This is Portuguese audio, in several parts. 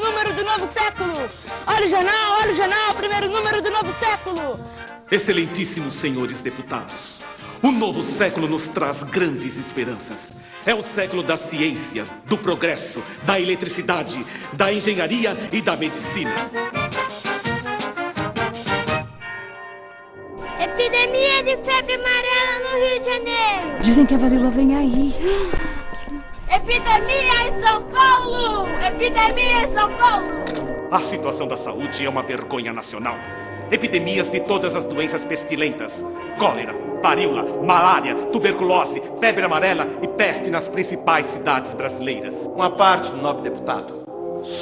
número do novo século. Olha o jornal, primeiro número do novo século. Excelentíssimos senhores deputados, o novo século nos traz grandes esperanças. É o século da ciência, do progresso, da eletricidade, da engenharia e da medicina. Epidemia de febre amarela no Rio de Janeiro. Dizem que a varíola vem aí. Epidemia em São Paulo! Epidemia em São Paulo! A situação da saúde é uma vergonha nacional. Epidemias de todas as doenças pestilentas. Cólera, varíola, malária, tuberculose, febre amarela e peste nas principais cidades brasileiras. Uma parte, nobre deputado,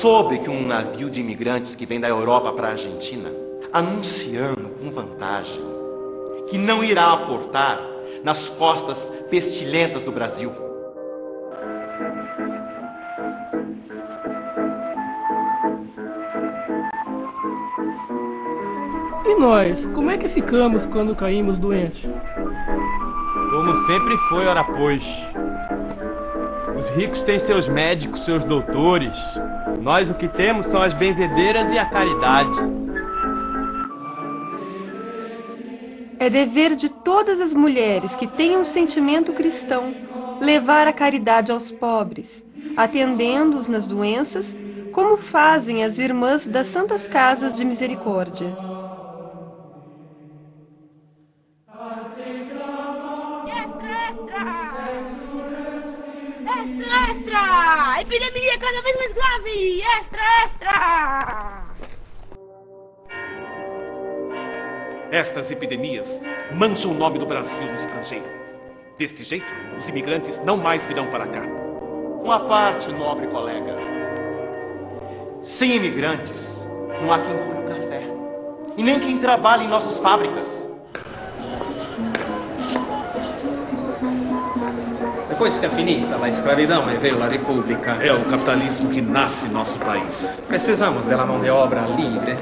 soube que um navio de imigrantes que vem da Europa para a Argentina, anunciando com vantagem que não irá aportar nas costas pestilentas do Brasil. E nós, como é que ficamos quando caímos doentes? Como sempre foi, ora pois. Os ricos têm seus médicos, seus doutores. Nós o que temos são as benzedeiras e a caridade. É dever de todas as mulheres que têm um sentimento cristão levar a caridade aos pobres, atendendo-os nas doenças, como fazem as irmãs das Santas Casas de Misericórdia. Extra! Epidemia cada vez mais grave! Extra! Estas epidemias mancham o nome do Brasil no estrangeiro. Deste jeito, os imigrantes não mais virão para cá. Uma parte, nobre colega. Sem imigrantes, não há quem colhe o café. E nem quem trabalhe em nossas fábricas. Depois que é finita a escravidão e veio a república, É o capitalismo que nasce em nosso país. precisamos da mão de obra livre,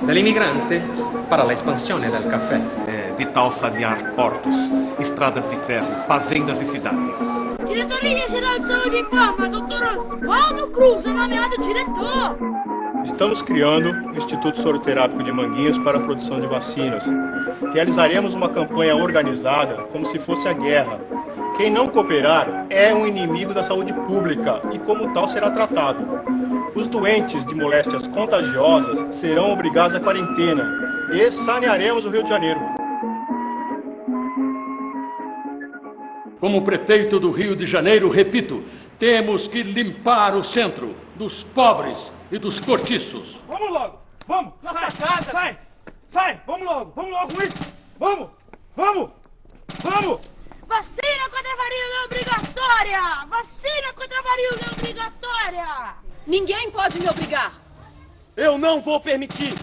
del imigrante, para a expansão do café. É vital sanear portos, estradas de ferro, fazendas e cidades. Diretoria Geral de Saúde informa, doutor Oswaldo Cruz é nomeado diretor. Estamos criando o Instituto Soroterápico de Manguinhos para a produção de vacinas. Realizaremos uma campanha organizada como se fosse a guerra. Quem não cooperar é um inimigo da saúde pública e como tal será tratado. Os doentes de moléstias contagiosas serão obrigados à quarentena e sanearemos o Rio de Janeiro. Como prefeito do Rio de Janeiro, repito, temos que limpar o centro dos pobres e dos cortiços. Vamos logo! Vamos! Nossa casa! Sai! Sai! Vamos logo com isso! Vamos! Vacina contra a varíola é obrigatória! Vacina contra a varíola é obrigatória! Ninguém pode me obrigar. Eu não vou permitir!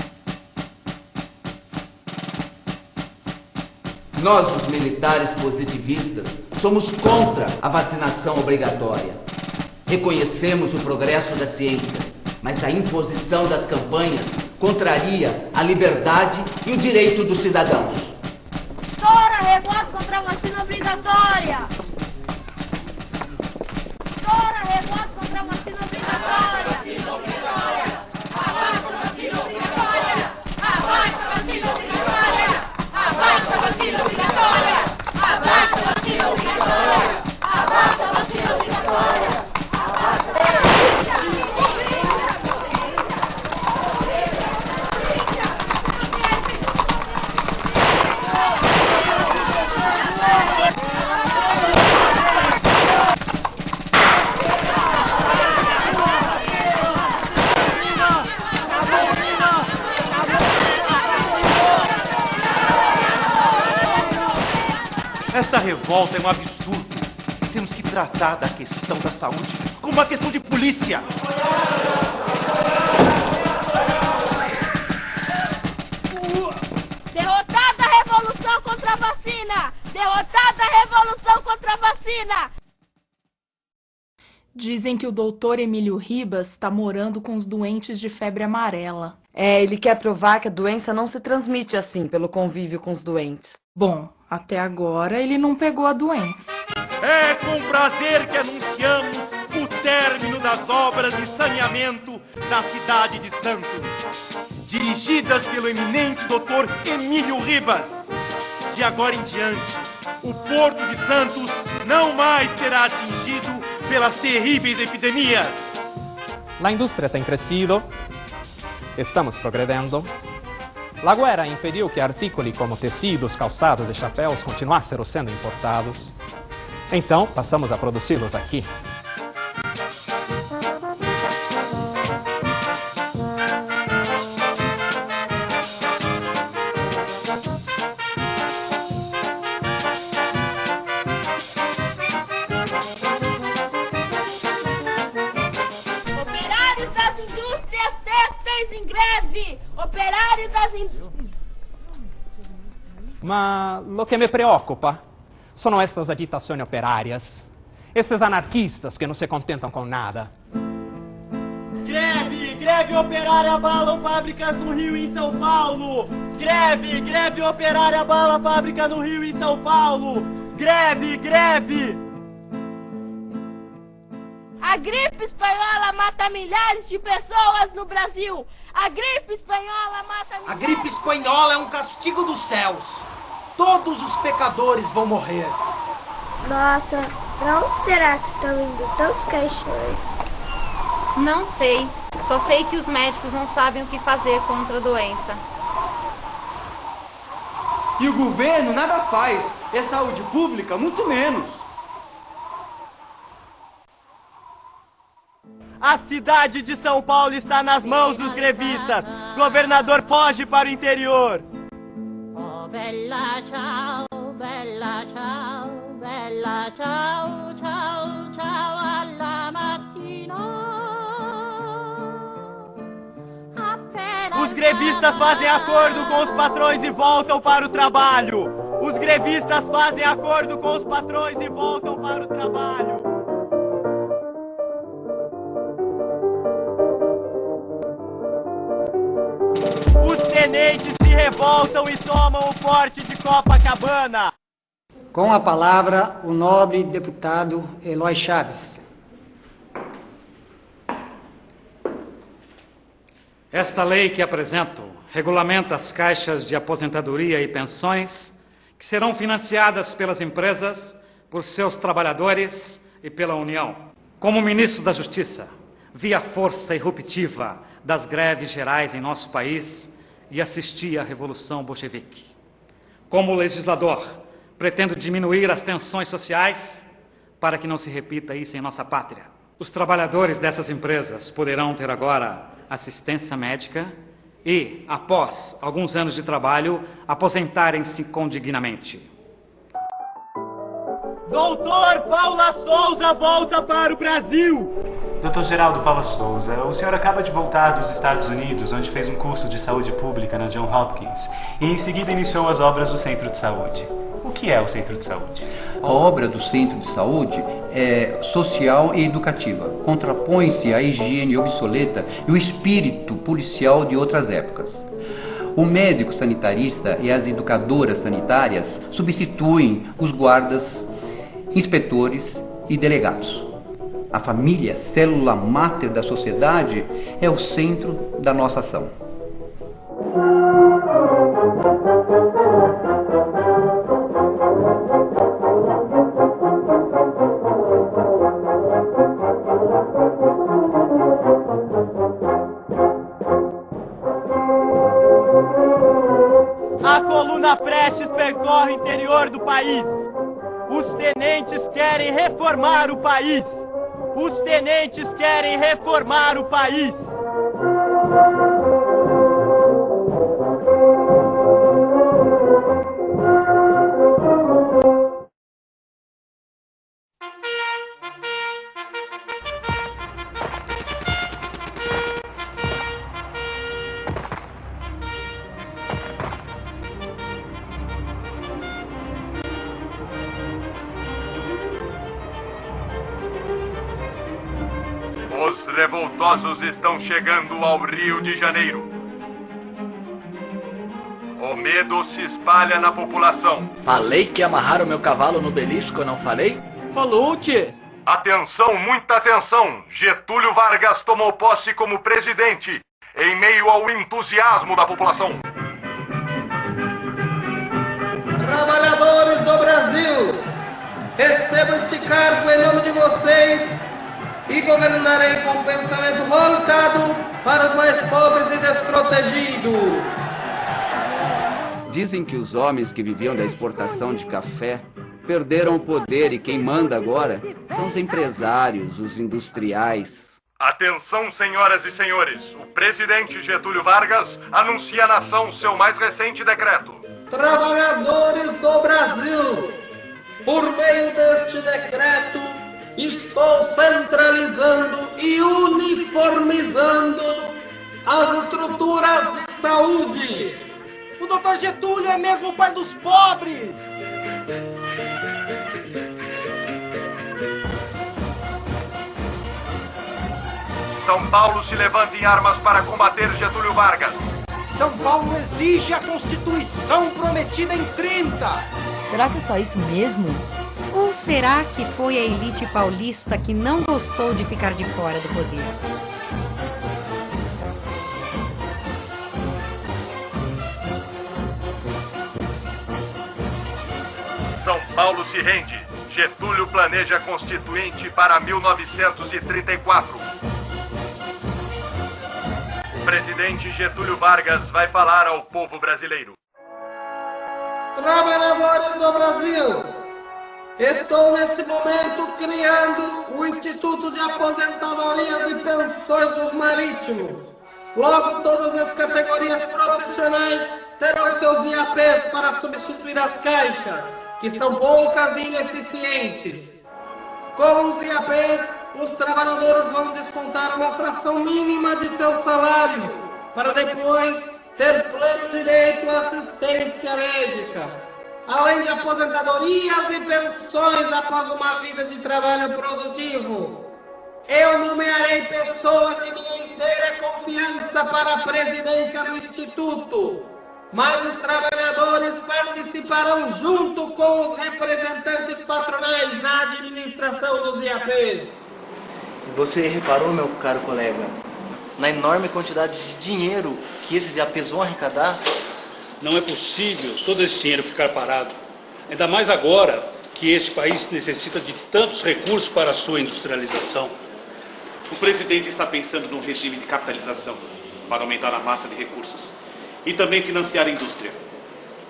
Nós, os militares positivistas, somos contra a vacinação obrigatória. Reconhecemos o progresso da ciência, mas a imposição das campanhas contraria a liberdade e o direito dos cidadãos. Tora, revoto contra a vacina obrigatória! Tora, revoto contra a vacina obrigatória! Abaixa a vacina obrigatória! Abaixa a vacina obrigatória! Abaixa a vacina obrigatória! Abaixa a vacina obrigatória! Abaixa a vacina obrigatória! Esta revolta é um absurdo. Temos que tratar da questão da saúde como uma questão de polícia. Derrotada a revolução contra a vacina! Derrotada a revolução contra a vacina! Dizem que o doutor Emílio Ribas está morando com os doentes de febre amarela. Ele quer provar que a doença não se transmite assim, pelo convívio com os doentes. Bom, até agora ele não pegou a doença. É com prazer que anunciamos o término da das obras de saneamento da cidade de Santos, dirigidas pelo eminente Dr. Emílio Ribas. De agora em diante, o Porto de Santos não mais será atingido pelas terríveis epidemias. La industria tem crescido, estamos progredindo. La guerra impediu que artículos como tecidos, calçados e chapéus continuassem sendo importados. Então, passamos a produzi-los aqui. Operários das indústrias têxteis em greve! Operários das indústrias... Mas o que me preocupa são estas agitações operárias, esses anarquistas que não se contentam com nada. Greve! Greve operária abalam fábricas no Rio e em São Paulo! Greve! Greve operária abala fábrica no Rio e em São Paulo! Greve! Greve! A gripe espanhola mata milhares de pessoas no Brasil! A gripe espanhola mata milhares... A gripe espanhola é um castigo dos céus! Todos os pecadores vão morrer! Nossa, pra onde será que estão indo tantos caixões? Não sei. Só sei que os médicos não sabem o que fazer contra a doença. E o governo nada faz. E a saúde pública, muito menos. A cidade de São Paulo está nas mãos dos grevistas. Governador foge para o interior. Oh, bella ciao, bella ciao, bella ciao, ciao, ciao alla mattina. Os grevistas fazem acordo com os patrões e voltam para o trabalho. Os grevistas fazem acordo com os patrões e voltam para o trabalho. Os tenentes se revoltam e tomam o forte de Copacabana. Com a palavra, o nobre deputado Eloy Chaves. Esta lei que apresento regulamenta as caixas de aposentadoria e pensões que serão financiadas pelas empresas, por seus trabalhadores e pela União. Como ministro da Justiça, vi a força irruptiva das greves gerais em nosso país e assisti à Revolução Bolchevique. Como legislador, pretendo diminuir as tensões sociais para que não se repita isso em nossa pátria. Os trabalhadores dessas empresas poderão ter agora assistência médica e, após alguns anos de trabalho, aposentarem-se condignamente. Doutor Paula Souza volta para o Brasil! Dr. Geraldo Paula Souza, o senhor acaba de voltar dos Estados Unidos, onde fez um curso de saúde pública na Johns Hopkins, e em seguida iniciou as obras do Centro de Saúde. O que é o Centro de Saúde? A obra do Centro de Saúde é social e educativa. Contrapõe-se à higiene obsoleta e o espírito policial de outras épocas. O médico sanitarista e as educadoras sanitárias substituem os guardas, inspetores e delegados. A família, célula máter da sociedade, é o centro da nossa ação. A coluna Prestes percorre o interior do país. Os tenentes querem reformar o país. Os tenentes querem reformar o país. Os revoltosos estão chegando ao Rio de Janeiro. O medo se espalha na população. Falei que ia amarrar o meu cavalo no belisco, eu não falei? Falou, tchê. Atenção, muita atenção! Getúlio Vargas tomou posse como presidente, em meio ao entusiasmo da população. Trabalhadores do Brasil, recebo este cargo em nome de vocês e governarei com pensamento voltado para os mais pobres e desprotegidos. Dizem que os homens que viviam da exportação de café perderam o poder e quem manda agora são os empresários, os industriais. Atenção, senhoras e senhores, o presidente Getúlio Vargas anuncia à nação seu mais recente decreto. Trabalhadores do Brasil, por meio deste decreto, estou centralizando e uniformizando as estruturas de saúde. O doutor Getúlio é mesmo o pai dos pobres. São Paulo se levanta em armas para combater Getúlio Vargas. São Paulo exige a Constituição prometida em 30. Será que é só isso mesmo? Ou será que foi a elite paulista que não gostou de ficar de fora do poder? São Paulo se rende. Getúlio planeja a Constituinte para 1934. O presidente Getúlio Vargas vai falar ao povo brasileiro. Trabalhadores do Brasil, estou nesse momento criando o Instituto de Aposentadorias e Pensões dos Marítimos. Logo, todas as categorias profissionais terão seus IAPs para substituir as caixas, que são poucas e ineficientes. Com os IAPs, os trabalhadores vão descontar uma fração mínima de seu salário, para depois ter pleno direito à assistência médica, além de aposentadorias e pensões após uma vida de trabalho produtivo. Eu nomearei pessoas de minha inteira confiança para a presidência do Instituto, mas os trabalhadores participarão junto com os representantes patronais na administração dos IAPs. Você reparou, meu caro colega, na enorme quantidade de dinheiro que esses IAPs vão arrecadar? Não é possível todo esse dinheiro ficar parado. Ainda mais agora que este país necessita de tantos recursos para a sua industrialização. O presidente está pensando num regime de capitalização para aumentar a massa de recursos e também financiar a indústria.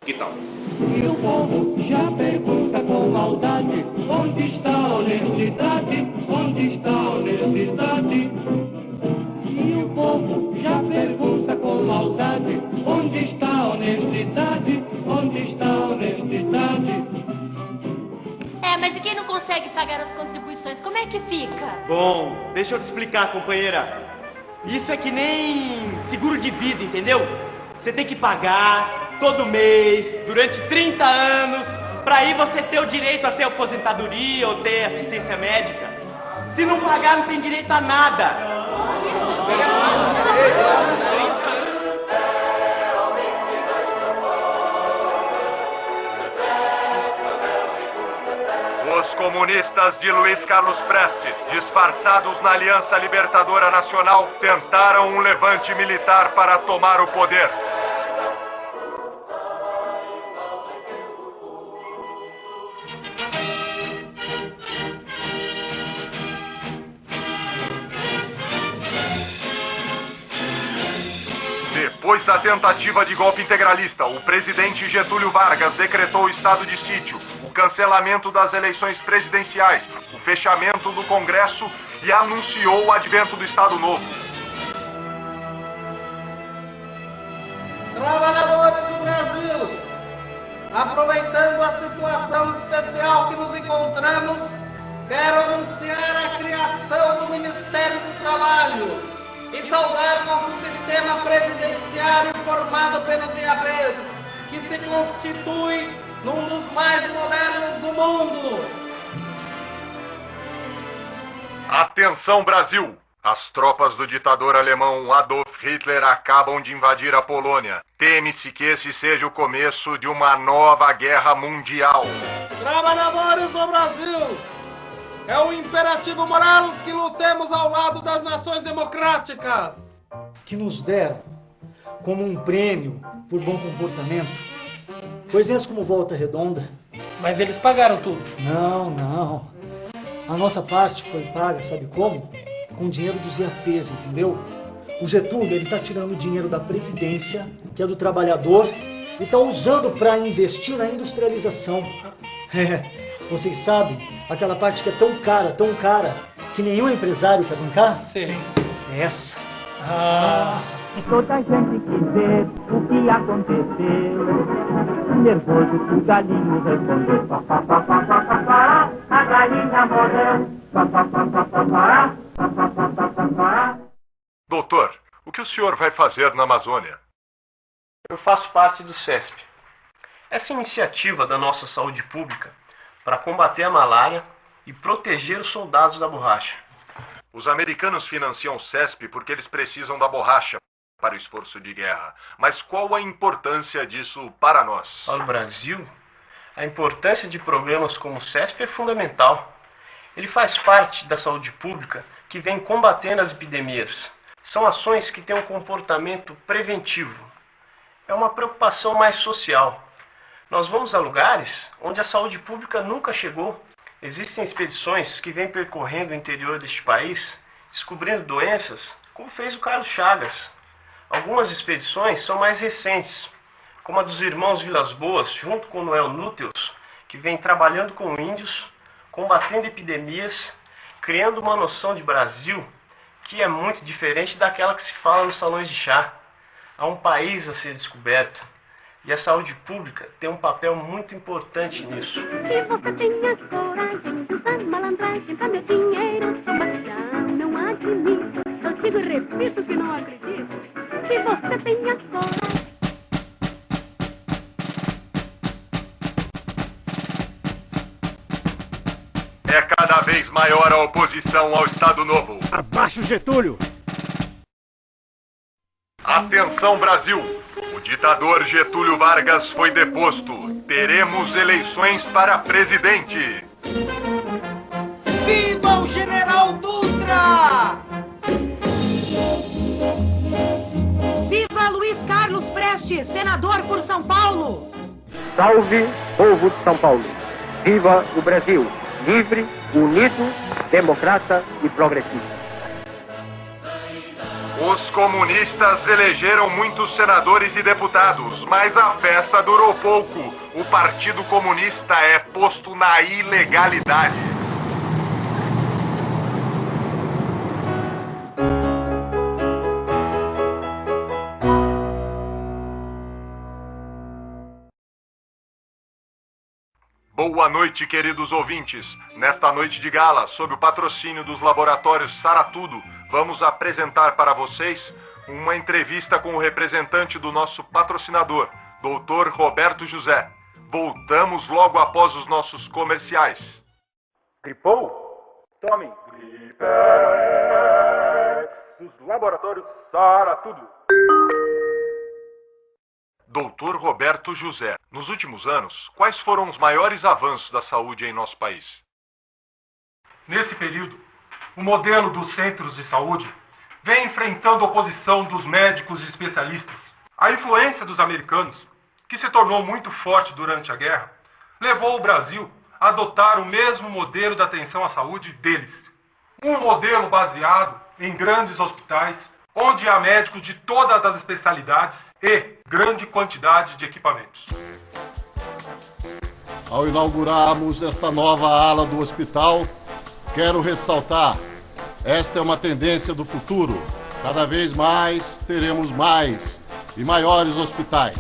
Que tal? E o povo já pergunta com maldade: onde está a honestidade? Onde está a honestidade? E o povo já pergunta com maldade: onde está a honestidade? Onde está a honestidade? Mas e quem não consegue pagar as contribuições, como é que fica? Bom, deixa eu te explicar, companheira. Isso é que nem seguro de vida, entendeu? Você tem que pagar todo mês, durante 30 anos, pra aí você ter o direito a ter aposentadoria ou ter assistência médica. Se não pagar, não tem direito a nada. Os comunistas de Luiz Carlos Prestes, disfarçados na Aliança Libertadora Nacional, tentaram um levante militar para tomar o poder. Depois da tentativa de golpe integralista, o presidente Getúlio Vargas decretou o estado de sítio, o cancelamento das eleições presidenciais, o fechamento do Congresso e anunciou o advento do Estado Novo. Trabalhadores do Brasil, aproveitando a situação especial que nos encontramos, quero anunciar a criação do Ministério do Trabalho e saudar nosso sistema previdenciário formado pelos IAPs, que se constitui num dos mais modernos do mundo. Atenção, Brasil! As tropas do ditador alemão Adolf Hitler acabam de invadir a Polônia. Teme-se que esse seja o começo de uma nova guerra mundial. Trabalhadores do Brasil, É um imperativo moral que lutemos ao lado das nações democráticas. Que nos deram como um prêmio por bom comportamento coisinhas como Volta Redonda. Mas eles pagaram tudo. Não. A nossa parte foi paga, sabe como? Com o dinheiro dos IAPs, entendeu? O Getúlio, ele tá tirando o dinheiro da Previdência, que é do trabalhador, e tá usando para investir na industrialização. Vocês sabem, aquela parte que é tão cara, que nenhum empresário quer bancar? Sim. É essa. Toda a gente quis ver o que aconteceu. Nervoso que o galinho respondeu. A galinha morreu. Doutor, o que o senhor vai fazer na Amazônia? Eu faço parte do CESP. Essa iniciativa da nossa saúde pública para combater a malária e proteger os soldados da borracha. Os americanos financiam o CESP porque eles precisam da borracha para o esforço de guerra. Mas qual a importância disso para nós? Para o Brasil, a importância de programas como o CESP é fundamental. Ele faz parte da saúde pública que vem combatendo as epidemias. São ações que têm um comportamento preventivo. É uma preocupação mais social. Nós vamos a lugares onde a saúde pública nunca chegou. Existem expedições que vêm percorrendo o interior deste país, descobrindo doenças, como fez o Carlos Chagas. Algumas expedições são mais recentes, como a dos irmãos Vilas Boas, junto com Noel Núteus, que vem trabalhando com índios, combatendo epidemias, criando uma noção de Brasil que é muito diferente daquela que se fala nos salões de chá. Há um país a ser descoberto. E a saúde pública tem um papel muito importante nisso. Se você tem a coragem de usar malandragem pra meu dinheiro, sou bastião, não admito. Eu digo e repito que não acredito. Se você tem a coragem. É cada vez maior a oposição ao Estado Novo. Abaixo Getúlio! Atenção, Brasil! O ditador Getúlio Vargas foi deposto. Teremos eleições para presidente. Viva o General Dutra! Viva Luiz Carlos Prestes, senador por São Paulo! Salve, povo de São Paulo! Viva o Brasil! Livre, unido, democrata e progressista. Os comunistas elegeram muitos senadores e deputados, mas a festa durou pouco. O Partido Comunista é posto na ilegalidade. Boa noite, queridos ouvintes. Nesta noite de gala, sob o patrocínio dos laboratórios Saratudo, vamos apresentar para vocês uma entrevista com o representante do nosso patrocinador, Dr. Roberto José. Voltamos logo após os nossos comerciais. Gripou? Tome Gripex dos laboratórios Saratudo. Dr. Roberto José, nos últimos anos, quais foram os maiores avanços da saúde em nosso país? Nesse período, o modelo dos centros de saúde vem enfrentando a oposição dos médicos e especialistas. A influência dos americanos, que se tornou muito forte durante a guerra, levou o Brasil a adotar o mesmo modelo de atenção à saúde deles. Um modelo baseado em grandes hospitais, onde há médicos de todas as especialidades e grande quantidade de equipamentos. Ao inaugurarmos esta nova ala do hospital, quero ressaltar, esta é uma tendência do futuro. Cada vez mais teremos mais e maiores hospitais,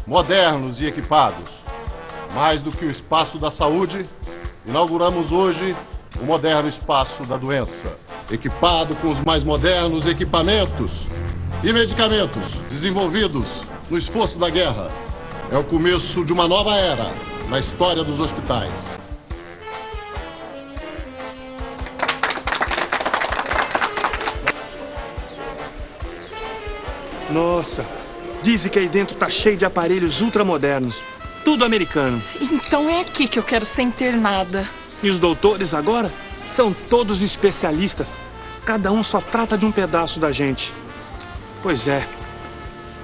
modernos e equipados. Mais do que o espaço da saúde, inauguramos hoje o moderno espaço da doença, equipado com os mais modernos equipamentos e medicamentos desenvolvidos no esforço da guerra. É o começo de uma nova era na história dos hospitais. Nossa, dizem que aí dentro tá cheio de aparelhos ultramodernos. Tudo americano. Então é aqui que eu quero ser internada. E os doutores agora São todos especialistas. Cada um só trata de um pedaço da gente. Pois é.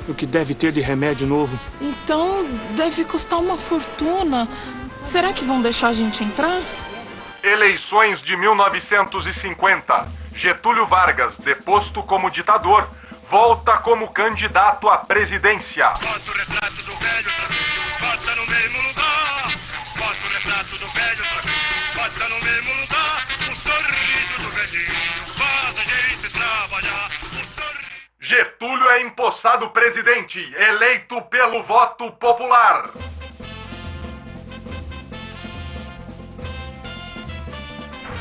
O que deve ter de remédio novo? Então, deve custar uma fortuna. Será que vão deixar a gente entrar? Eleições de 1950. Getúlio Vargas, deposto como ditador, volta como candidato à presidência. Bota o retrato do velho, bota no mesmo lugar. Bota o retrato do velho, bota no mesmo lugar. O sorriso do velhinho faz a gente trabalhar. Getúlio é empossado presidente, eleito pelo voto popular.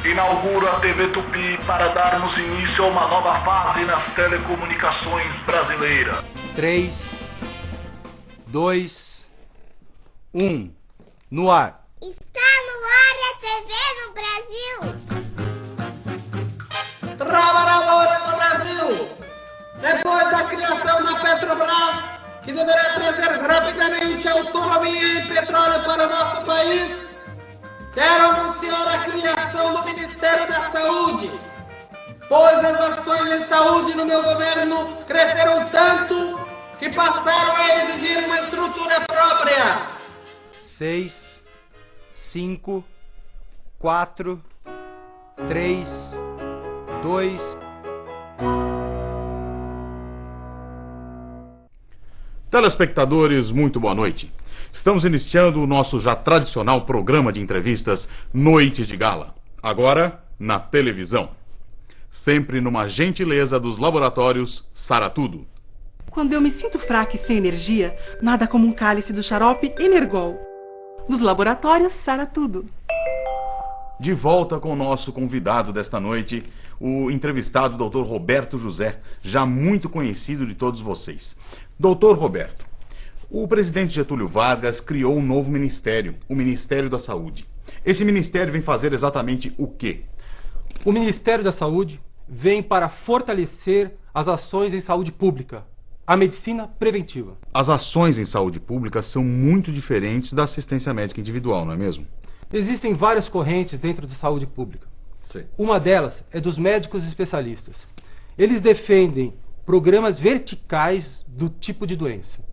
Inauguro a TV Tupi para darmos início a uma nova fase nas telecomunicações brasileiras. 3, 2, 1, no ar. Está no ar a TV no Brasil. Trabalhadores do Brasil, depois da criação da Petrobras, que deverá trazer rapidamente autonomia e petróleo para o nosso país, quero anunciar a criação do Ministério da Saúde, pois as ações em saúde no meu governo cresceram tanto que passaram a exigir uma estrutura própria. 6, 5, 4, 3, 2... Telespectadores, muito boa noite. Estamos iniciando o nosso já tradicional programa de entrevistas Noite de Gala. Agora, na televisão. Sempre numa gentileza dos laboratórios Saratudo. Quando eu me sinto fraca e sem energia, nada como um cálice do xarope Energol. Dos laboratórios Saratudo. De volta com o nosso convidado desta noite, o entrevistado Dr. Roberto José, já muito conhecido de todos vocês. Dr. Roberto, o presidente Getúlio Vargas criou um novo ministério, o Ministério da Saúde. Esse ministério vem fazer exatamente o quê? O Ministério da Saúde vem para fortalecer as ações em saúde pública, a medicina preventiva. As ações em saúde pública são muito diferentes da assistência médica individual, não é mesmo? Existem várias correntes dentro da saúde pública. Sim. Uma delas é dos médicos especialistas. Eles defendem programas verticais do tipo de doença.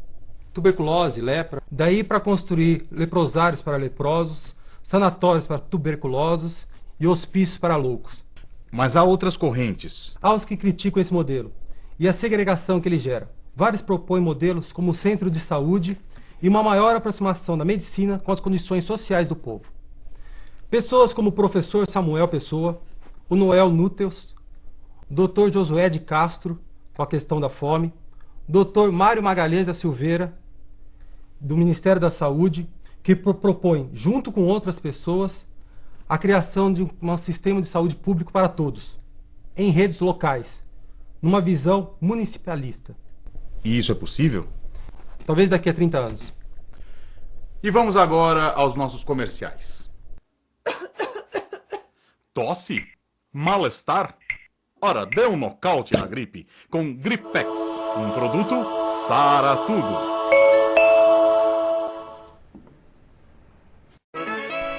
Tuberculose, lepra. Daí para construir leprosários para leprosos, sanatórios para tuberculosos e hospícios para loucos. Mas há outras correntes. Há os que criticam esse modelo e a segregação que ele gera. Vários propõem modelos como o centro de saúde e uma maior aproximação da medicina com as condições sociais do povo. Pessoas como o professor Samuel Pessoa, o Noel Núteus, Dr. Josué de Castro, com a questão da fome, Dr. Mário Magalhães da Silveira, do Ministério da Saúde, que propõe, junto com outras pessoas, a criação de um sistema de saúde público para todos, em redes locais, numa visão municipalista. E isso é possível? Talvez daqui a 30 anos. E vamos agora aos nossos comerciais. Tosse? Mal-estar? Ora, dê um nocaute na gripe com Gripex, um produto Saratudo.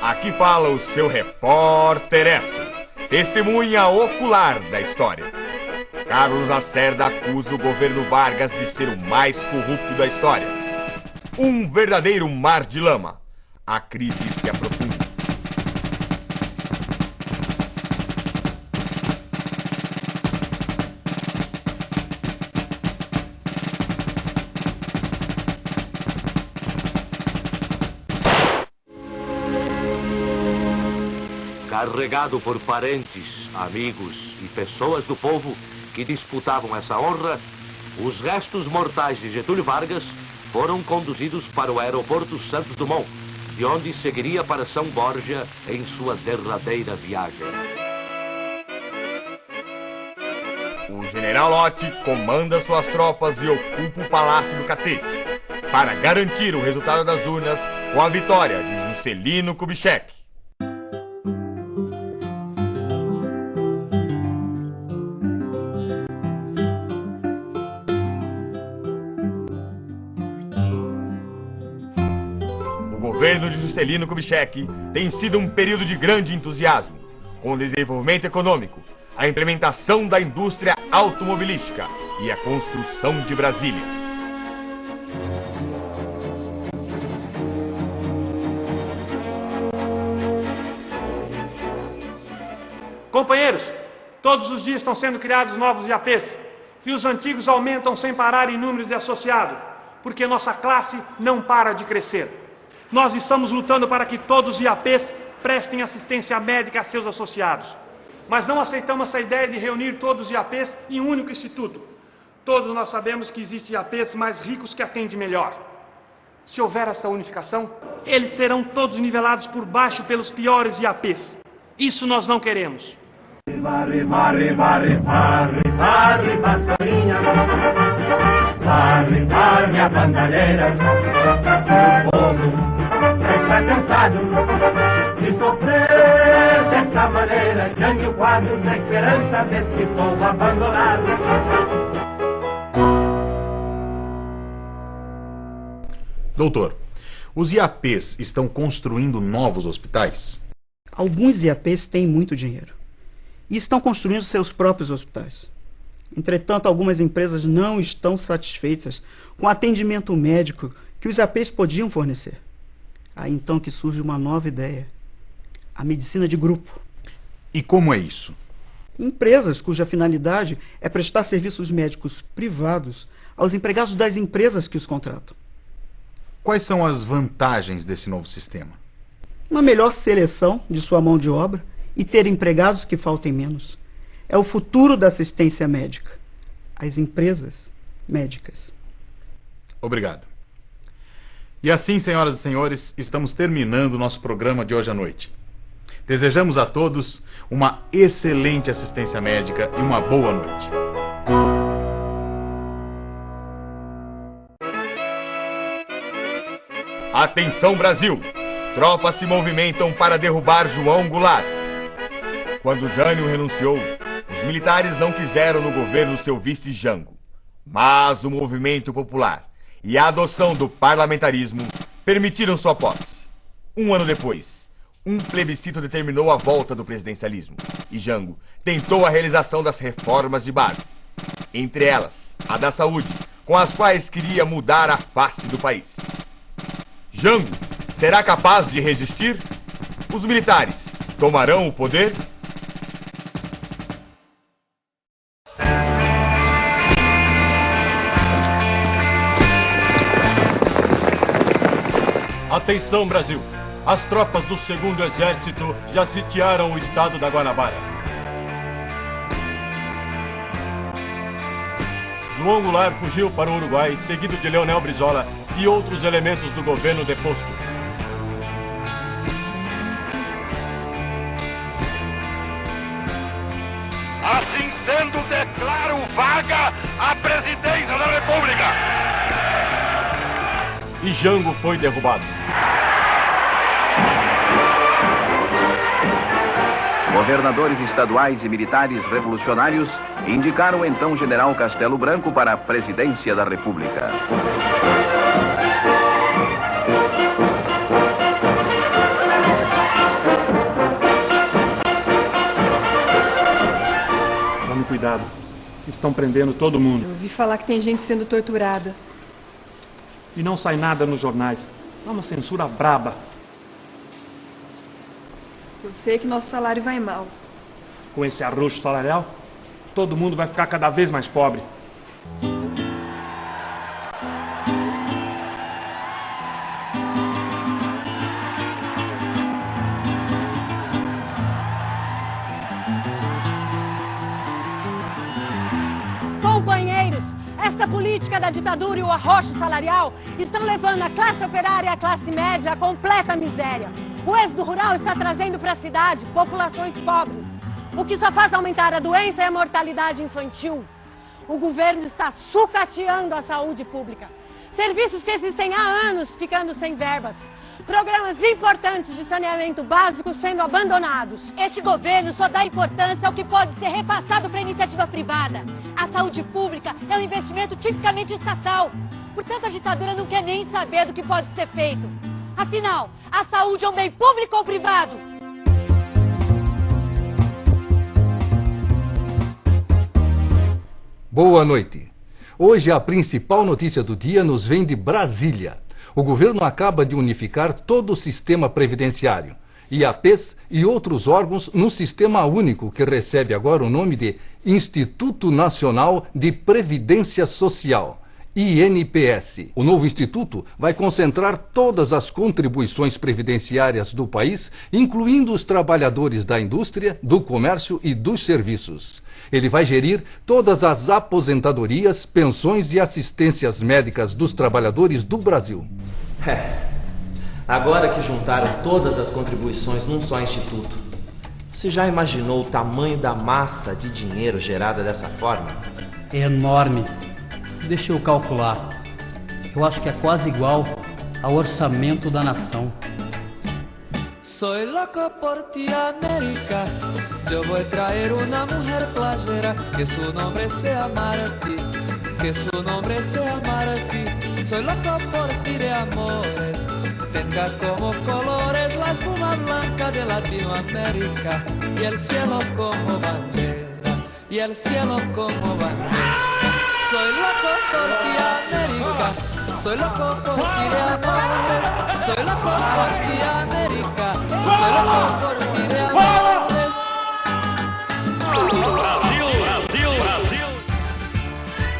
Aqui fala o seu repórter S, testemunha ocular da história. Carlos Lacerda acusa o governo Vargas de ser o mais corrupto da história. Um verdadeiro mar de lama. A crise se aprofunda. Carregado por parentes, amigos e pessoas do povo que disputavam essa honra, os restos mortais de Getúlio Vargas foram conduzidos para o aeroporto Santos Dumont, de onde seguiria para São Borja em sua derradeira viagem. O general Lott comanda suas tropas e ocupa o Palácio do Catete, para garantir o resultado das urnas com a vitória de Juscelino Kubitschek. O governo de Juscelino Kubitschek tem sido um período de grande entusiasmo. com o desenvolvimento econômico, a implementação da indústria automobilística e a construção de Brasília. Companheiros, todos os dias estão sendo criados novos IAPs e os antigos aumentam sem parar em números de associados, porque nossa classe não para de crescer. Nós estamos lutando para que todos os IAPs prestem assistência médica a seus associados. Mas não aceitamos essa ideia de reunir todos os IAPs em um único instituto. Todos nós sabemos que existem IAPs mais ricos que atendem melhor. Se houver essa unificação, eles serão todos nivelados por baixo pelos piores IAPs. Isso nós não queremos. Varre, varre, varre, varre, varre, passarinha. Varre, varre a bandalheira. O povo está cansado de sofrer dessa maneira. Diante o quadro da esperança desse povo abandonado. Doutor, os IAPs estão construindo novos hospitais? Alguns IAPs têm muito dinheiro e estão construindo seus próprios hospitais. Entretanto, algumas empresas não estão satisfeitas com o atendimento médico que os IAPs podiam fornecer. Aí então que surge uma nova ideia: a medicina de grupo. E como é isso? Empresas cuja finalidade é prestar serviços médicos privados aos empregados das empresas que os contratam. Quais são as vantagens desse novo sistema? Uma melhor seleção de sua mão de obra e ter empregados que faltem menos. É o futuro da assistência médica. As empresas médicas. Obrigado. E assim, senhoras e senhores, estamos terminando o nosso programa de hoje à noite. Desejamos a todos uma excelente assistência médica e uma boa noite. Atenção, Brasil! Tropas se movimentam para derrubar João Goulart. Quando Jânio renunciou, os militares não quiseram no governo seu vice Jango. Mas o movimento popular e a adoção do parlamentarismo permitiram sua posse. Um ano depois, um plebiscito determinou a volta do presidencialismo e Jango tentou a realização das reformas de base, entre elas a da saúde, com as quais queria mudar a face do país. Jango será capaz de resistir? Os militares tomarão o poder? Atenção, Brasil! As tropas do 2º Exército já sitiaram o estado da Guanabara. João Goulart fugiu para o Uruguai, seguido de Leonel Brizola e outros elementos do governo deposto. Assim sendo, declaro vaga a presidência da República. E Jango foi derrubado. Governadores estaduais e militares revolucionários indicaram então General Castelo Branco para a presidência da República. Tome cuidado. Estão prendendo todo mundo. Eu ouvi falar que tem gente sendo torturada. E não sai nada nos jornais. É uma censura braba. Eu sei que nosso salário vai mal. Com esse arroxo salarial, todo mundo vai ficar cada vez mais pobre. Companheiros, essa política da ditadura e o arroxo salarial estão levando a classe operária e a classe média à completa miséria. O êxodo rural está trazendo para a cidade populações pobres, o que só faz aumentar a doença e a mortalidade infantil. O governo está sucateando a saúde pública. Serviços que existem há anos ficando sem verbas. Programas importantes de saneamento básico sendo abandonados. Esse governo só dá importância ao que pode ser repassado para a iniciativa privada. A saúde pública é um investimento tipicamente estatal. Portanto, a ditadura não quer nem saber do que pode ser feito. Afinal, a saúde é um bem público ou privado? Boa noite. Hoje a principal notícia do dia nos vem de Brasília. O governo acaba de unificar todo o sistema previdenciário, IAPs e outros órgãos num sistema único que recebe agora o nome de Instituto Nacional de Previdência Social, INPS. O novo instituto vai concentrar todas as contribuições previdenciárias do país, incluindo os trabalhadores da indústria, do comércio e dos serviços. Ele vai gerir todas as aposentadorias, pensões e assistências médicas dos trabalhadores do Brasil. Agora que juntaram todas as contribuições num só instituto, você já imaginou o tamanho da massa de dinheiro gerada dessa forma? É enorme. Deixa eu calcular. Eu acho que é quase igual ao orçamento da nação. Soy loco por ti, América. Yo voy a traer una mujer playera, que su nombre sea Marti, que su nombre sea Marti. Soy loco por ti de amores. Tenga como colores la espuma blanca de Latinoamérica y el cielo como bandera, y el cielo como bandera. Soy loco por ti, América. Soy loco por ti de amores. Soy loco por ti, América. Soy loco por ti de amores.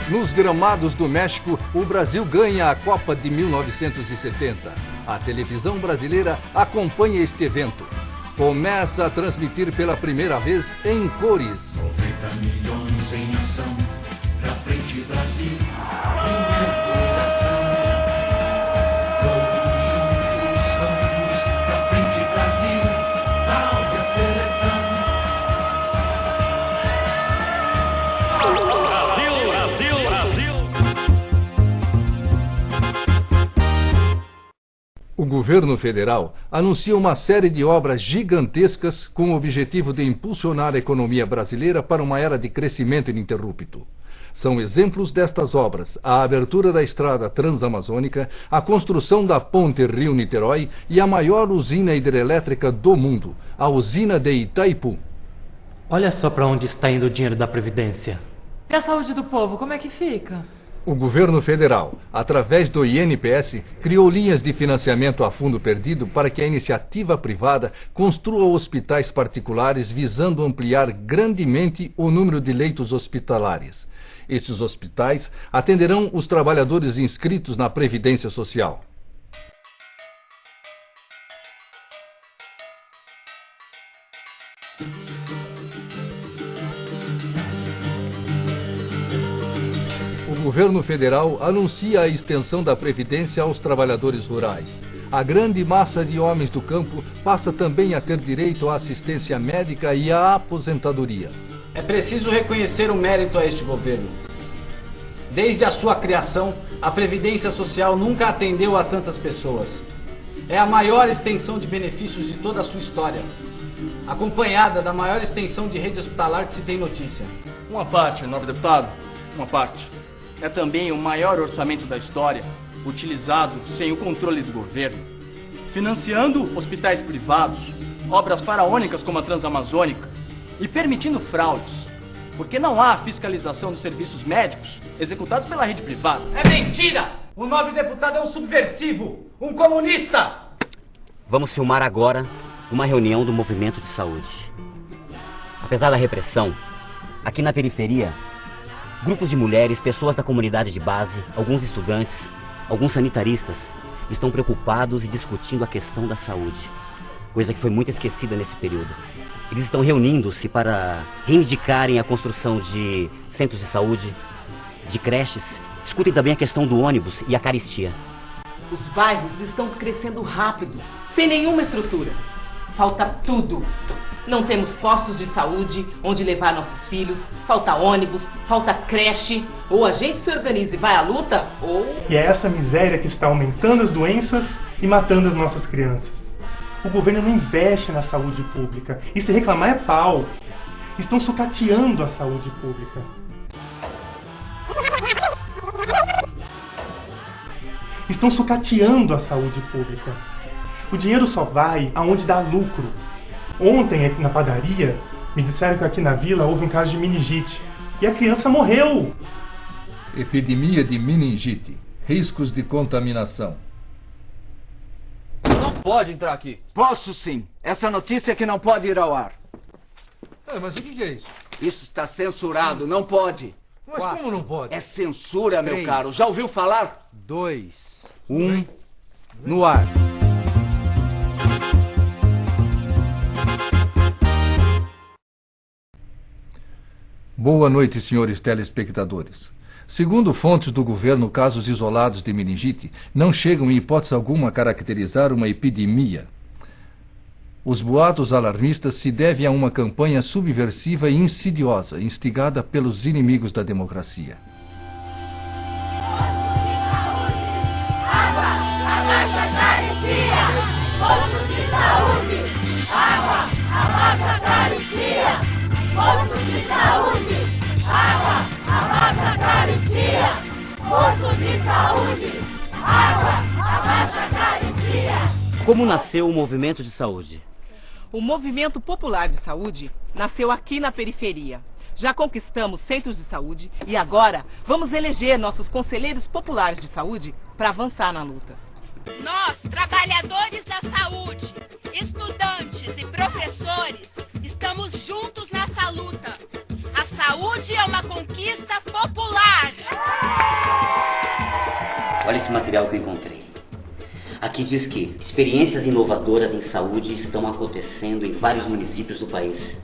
Nos gramados do México, o Brasil ganha a Copa de 1970. A televisão brasileira acompanha este evento. Começa a transmitir pela primeira vez em cores. 90 milhões em ação, pra frente Brasil, em meu coração. Todos juntos vamos, pra frente Brasil, salve a seleção. Brasil, Brasil, Brasil. O governo federal anuncia uma série de obras gigantescas com o objetivo de impulsionar a economia brasileira para uma era de crescimento ininterrupto. São exemplos destas obras a abertura da estrada transamazônica, a construção da ponte Rio-Niterói e a maior usina hidrelétrica do mundo, a usina de Itaipu. Olha só para onde está indo o dinheiro da Previdência. E a saúde do povo, como é que fica? O governo federal, através do INPS, criou linhas de financiamento a fundo perdido para que a iniciativa privada construa hospitais particulares visando ampliar grandemente o número de leitos hospitalares. Esses hospitais atenderão os trabalhadores inscritos na Previdência Social. O governo federal anuncia a extensão da Previdência aos trabalhadores rurais. A grande massa de homens do campo passa também a ter direito à assistência médica e à aposentadoria. É preciso reconhecer o mérito a este governo. Desde a sua criação, a Previdência Social nunca atendeu a tantas pessoas. É a maior extensão de benefícios de toda a sua história, acompanhada da maior extensão de rede hospitalar que se tem notícia. Uma parte, nobre deputado, uma parte. É também o maior orçamento da história, utilizado sem o controle do governo, financiando hospitais privados, obras faraônicas como a Transamazônica e permitindo fraudes, porque não há fiscalização dos serviços médicos executados pela rede privada. É mentira! O nobre deputado é um subversivo, um comunista! Vamos filmar agora uma reunião do movimento de saúde. Apesar da repressão, aqui na periferia, grupos de mulheres, pessoas da comunidade de base, alguns estudantes, alguns sanitaristas estão preocupados e discutindo a questão da saúde, coisa que foi muito esquecida nesse período. Eles estão reunindo-se para reivindicarem a construção de centros de saúde, de creches, discutem também a questão do ônibus e a caristia. Os bairros estão crescendo rápido, sem nenhuma estrutura. Falta tudo. Não temos postos de saúde onde levar nossos filhos, falta ônibus, falta creche. Ou a gente se organiza e vai à luta, ou... E é essa miséria que está aumentando as doenças e matando as nossas crianças. O governo não investe na saúde pública. E se reclamar é pau. Estão sucateando a saúde pública. Estão sucateando a saúde pública. O dinheiro só vai aonde dá lucro. Ontem, aqui na padaria, me disseram que aqui na vila houve um caso de meningite. e a criança morreu. Epidemia de meningite. Riscos de contaminação. Não pode entrar aqui. Posso sim. Essa notícia que não pode ir ao ar. Mas o que é isso? Isso está censurado, não pode. Mas como não pode? É censura, meu 3, caro. Já ouviu falar? 2, 1, no ar. Boa noite, senhores telespectadores. Segundo fontes do governo, casos isolados de meningite não chegam em hipótese alguma a caracterizar uma epidemia. Os boatos alarmistas se devem a uma campanha subversiva e insidiosa, instigada pelos inimigos da democracia. Água, abaixa carecia, posto de saúde. Água, abaixa carecia, posto de saúde. Água, abaixa carecia, posto de saúde. Água, abaixa carecia. Como nasceu o movimento de saúde? O Movimento Popular de Saúde nasceu aqui na periferia. Já conquistamos centros de saúde e agora vamos eleger nossos conselheiros populares de saúde para avançar na luta. Nós, trabalhadores da saúde, estudantes e professores, estamos juntos nessa luta. A saúde é uma conquista popular. Olha esse material que eu encontrei. Aqui diz que experiências inovadoras em saúde estão acontecendo em vários municípios do país,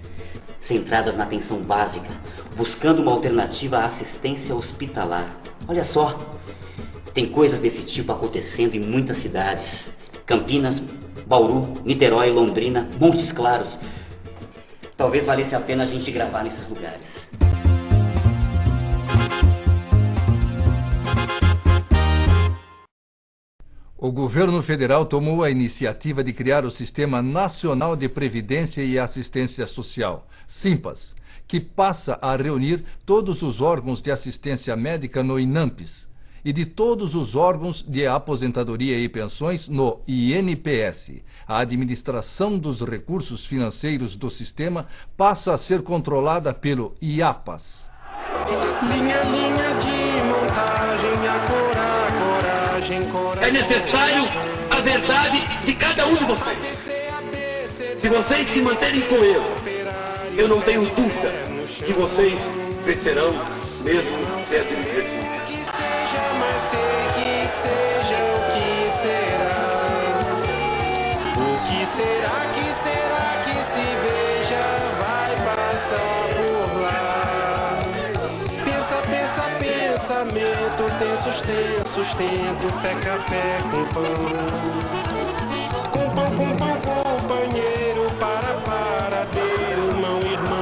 centradas na atenção básica, buscando uma alternativa à assistência hospitalar. Olha só, tem coisas desse tipo acontecendo em muitas cidades. Campinas, Bauru, Niterói, Londrina, Montes Claros. Talvez valesse a pena a gente gravar nesses lugares. O governo federal tomou a iniciativa de criar o Sistema Nacional de Previdência e Assistência Social, SINPAS, que passa a reunir todos os órgãos de assistência médica no INAMPES e de todos os órgãos de aposentadoria e pensões no INPS. A administração dos recursos financeiros do sistema passa a ser controlada pelo IAPAS. Linha de montagem, a coragem. É necessário a verdade de cada um de vocês. Se vocês se manterem coesos, eu não tenho dúvida que vocês vencerão mesmo sem adversidade. Tem sustento, pé café com pão, companheiro, paradeiro, irmão.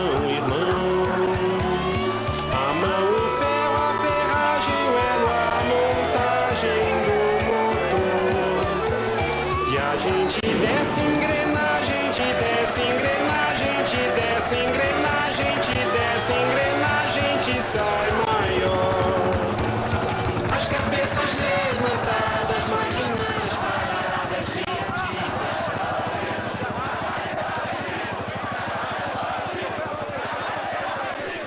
A mão, o ferro, a ferragem, o elo, a montagem do motor. E a gente desce engrenagem, sai maior. As cabeças levantadas, máquinas paradas,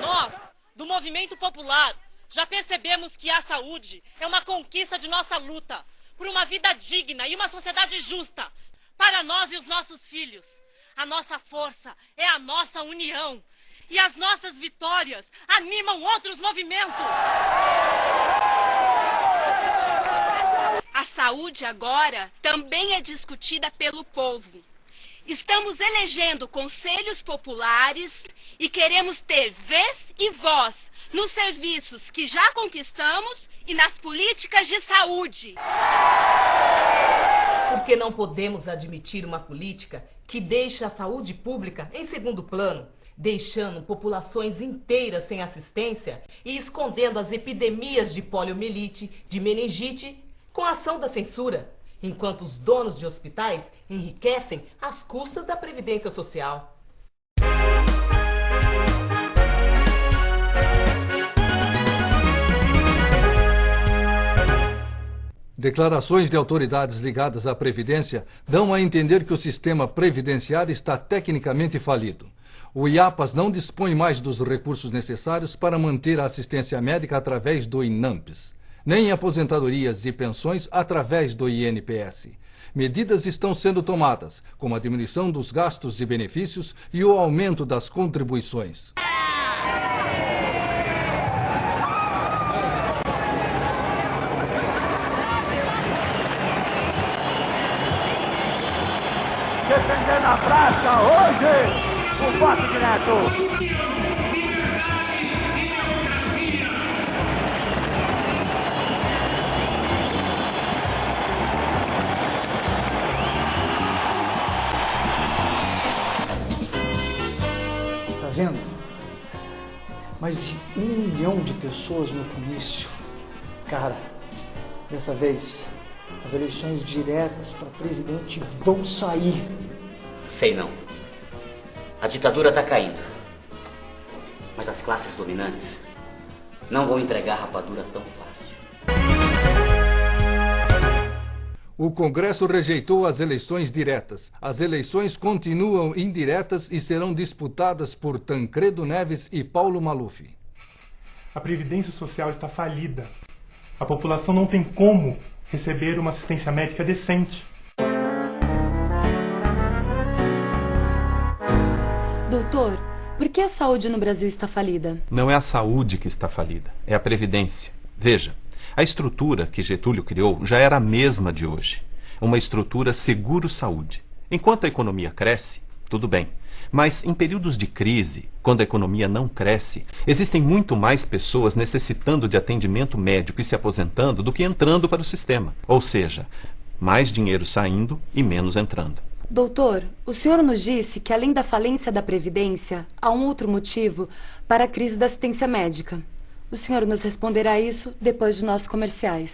Nós, do Movimento Popular, já percebemos que a saúde é uma conquista de nossa luta por uma vida digna e uma sociedade justa para nós e os nossos filhos. A nossa força é a nossa união. E as nossas vitórias animam outros movimentos. A saúde agora também é discutida pelo povo. Estamos elegendo conselhos populares e queremos ter vez e voz nos serviços que já conquistamos e nas políticas de saúde. Porque não podemos admitir uma política que deixe a saúde pública em segundo plano, deixando populações inteiras sem assistência e escondendo as epidemias de poliomielite, de meningite, com a ação da censura, enquanto os donos de hospitais enriquecem às custas da Previdência Social. Declarações de autoridades ligadas à Previdência dão a entender que o sistema previdenciário está tecnicamente falido. O IAPAS não dispõe mais dos recursos necessários para manter a assistência médica através do INAMPS, nem aposentadorias e pensões através do INPS. Medidas estão sendo tomadas, como a diminuição dos gastos e benefícios e o aumento das contribuições. Defendendo a praça hoje, o voto direto. Tá vendo? Mais de 1 milhão de pessoas no comício. Cara, dessa vez as eleições diretas para presidente vão sair. Sei não. A ditadura está caindo. Mas as classes dominantes não vão entregar a rapadura tão fácil. O Congresso rejeitou as eleições diretas. As eleições continuam indiretas e serão disputadas por Tancredo Neves e Paulo Maluf. A Previdência Social está falida. A população não tem como receber uma assistência médica decente. Doutor, por que a saúde no Brasil está falida? Não é a saúde que está falida, é a Previdência. Veja, a estrutura que Getúlio criou já era a mesma de hoje. Uma estrutura seguro-saúde. Enquanto a economia cresce, tudo bem. Mas em períodos de crise, quando a economia não cresce, existem muito mais pessoas necessitando de atendimento médico e se aposentando do que entrando para o sistema. Ou seja, mais dinheiro saindo e menos entrando. Doutor, o senhor nos disse que além da falência da Previdência, há um outro motivo para a crise da assistência médica. O senhor nos responderá isso depois de nossos comerciais.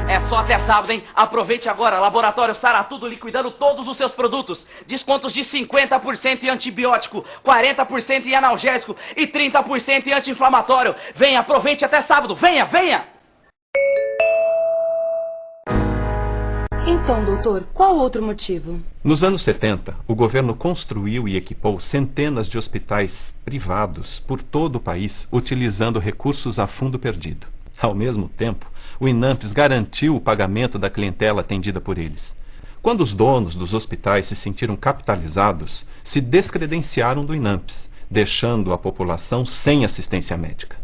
É só até sábado, hein? Aproveite agora. Laboratório Sara Tudo liquidando todos os seus produtos. Descontos de 50% em antibiótico, 40% em analgésico e 30% em anti-inflamatório. Venha, aproveite até sábado. Venha, venha! Então, doutor, qual outro motivo? Nos anos 70, o governo construiu e equipou centenas de hospitais privados por todo o país, utilizando recursos a fundo perdido. Ao mesmo tempo, o INAMPS garantiu o pagamento da clientela atendida por eles. Quando os donos dos hospitais se sentiram capitalizados, se descredenciaram do INAMPS, deixando a população sem assistência médica.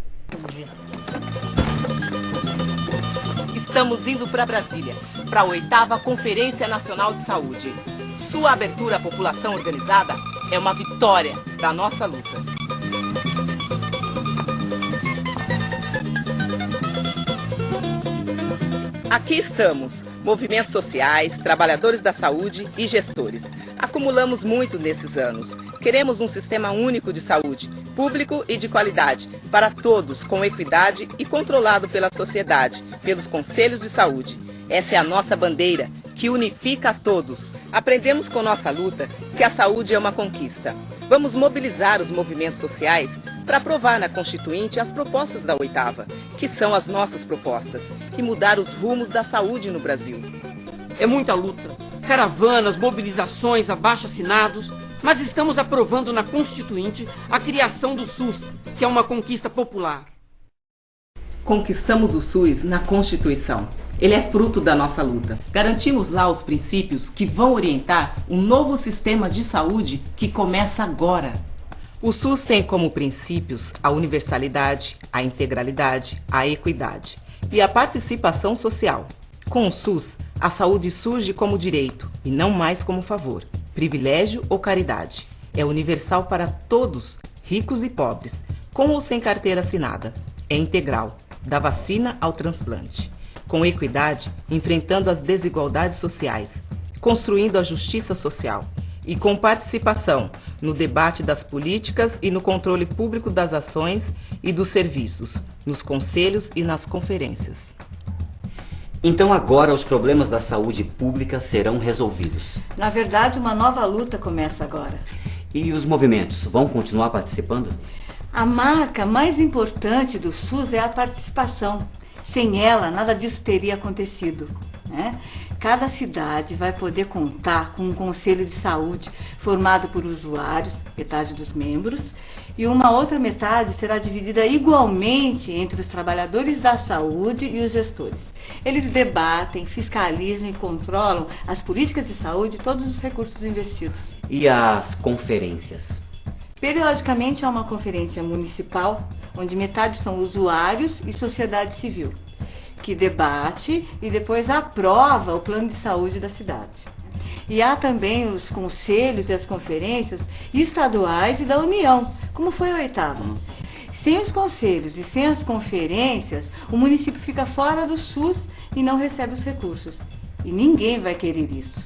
Estamos indo para Brasília, para a 8ª Conferência Nacional de Saúde. Sua abertura à população organizada é uma vitória da nossa luta. Aqui estamos, movimentos sociais, trabalhadores da saúde e gestores. Acumulamos muito nesses anos. Queremos um sistema único de saúde, público e de qualidade, para todos, com equidade e controlado pela sociedade, pelos conselhos de saúde. Essa é a nossa bandeira, que unifica a todos. Aprendemos com nossa luta que a saúde é uma conquista. Vamos mobilizar os movimentos sociais para aprovar na Constituinte as propostas da 8ª, que são as nossas propostas, e mudar os rumos da saúde no Brasil. É muita luta, caravanas, mobilizações, abaixo-assinados, mas estamos aprovando na Constituinte a criação do SUS, que é uma conquista popular. Conquistamos o SUS na Constituição. Ele é fruto da nossa luta. Garantimos lá os princípios que vão orientar um novo sistema de saúde que começa agora. O SUS tem como princípios a universalidade, a integralidade, a equidade e a participação social. Com o SUS, a saúde surge como direito e não mais como favor, privilégio ou caridade. É universal para todos, ricos e pobres, com ou sem carteira assinada. É integral, da vacina ao transplante. Com equidade, enfrentando as desigualdades sociais, construindo a justiça social. E com participação no debate das políticas e no controle público das ações e dos serviços, nos conselhos e nas conferências. Então agora os problemas da saúde pública serão resolvidos. Na verdade, uma nova luta começa agora. E os movimentos vão continuar participando? A marca mais importante do SUS é a participação. Sem ela, nada disso teria acontecido. né? Cada cidade vai poder contar com um conselho de saúde formado por usuários, metade dos membros, e uma outra metade será dividida igualmente entre os trabalhadores da saúde e os gestores. Eles debatem, fiscalizam e controlam as políticas de saúde e todos os recursos investidos. E as conferências? Periodicamente há uma conferência municipal, onde metade são usuários e sociedade civil, que debate e depois aprova o plano de saúde da cidade. E há também os conselhos e as conferências estaduais e da União, como foi a 8ª. Sem os conselhos e sem as conferências, o município fica fora do SUS e não recebe os recursos. E ninguém vai querer isso.